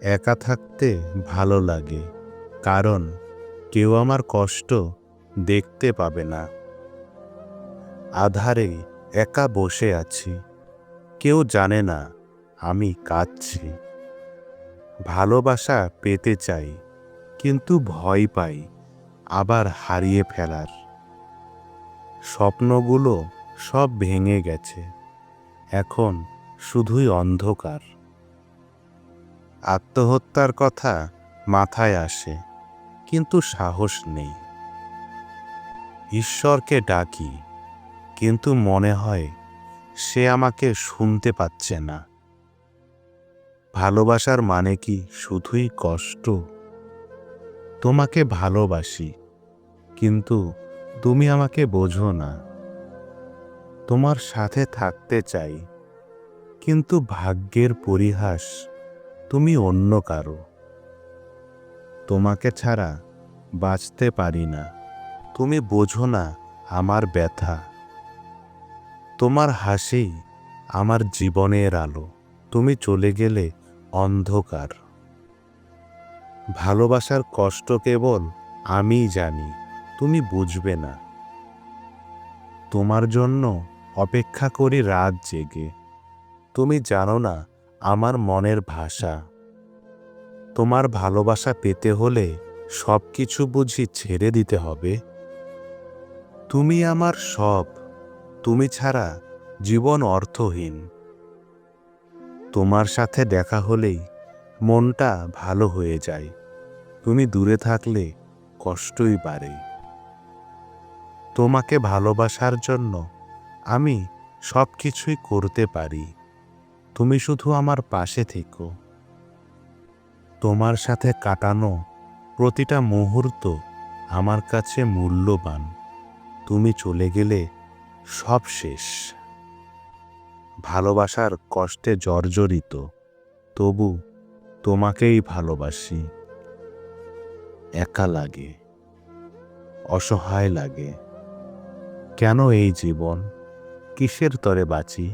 একা থাকতে ভালো লাগে, কারণ কেউ আমার কষ্ট দেখতে পাবে না। আধারে একা বসে আছি, কেউ জানে না আমি কাঁদছি। ভালোবাসা পেতে চাই, কিন্তু ভয় পাই আবার হারিয়ে ফেলার। স্বপ্নগুলো সব ভেঙে গেছে, এখন শুধুই অন্ধকার। আত্মহত্যার কথা মাথায় আসে, কিন্তু সাহস নেই। ঈশ্বরকে ডাকি, কিন্তু মনে হয় সে আমাকে শুনতে পাচ্ছে না। ভালোবাসার মানে কি শুধুই কষ্ট? তোমাকে ভালোবাসি, কিন্তু তুমি আমাকে বোঝো না। তোমার সাথে থাকতে চাই, কিন্তু ভাগ্যের পরিহাস তুমি অন্য কারো। তোমাকে ছাড়া বাঁচতে পারি না, তুমি বোঝো না আমার ব্যথা। তোমার হাসি আমার জীবনের আলো, তুমি চলে গেলে অন্ধকার। ভালোবাসার কষ্ট কেবল আমিই জানি, তুমি বুঝবে না। তোমার জন্য অপেক্ষা করি রাত জেগে, তুমি জানো না আমার মনের ভাষা। তোমার ভালোবাসা পেতে হলে সব কিছু বুঝি ছেড়ে দিতে হবে। তুমি আমার সব, তুমি ছাড়া জীবন অর্থহীন। তোমার সাথে দেখা হলেই মনটা ভালো হয়ে যায়, তুমি দূরে থাকলে কষ্টই বাড়ে। তোমাকে ভালোবাসার জন্য আমি সব কিছুই করতে পারি, তুমি শুধু আমার পাশে থেকো। তোমার সাথে কাটানো প্রতিটা মুহূর্ত আমার কাছে মূল্যবান, তুমি চলে গেলে সব শেষ। ভালোবাসার কষ্টে জর্জরিত, তবু তোমাকেই ভালোবাসি। একা লাগে, অসহায় লাগে। কেন এই জীবন, কিসের তরে বাঁচি?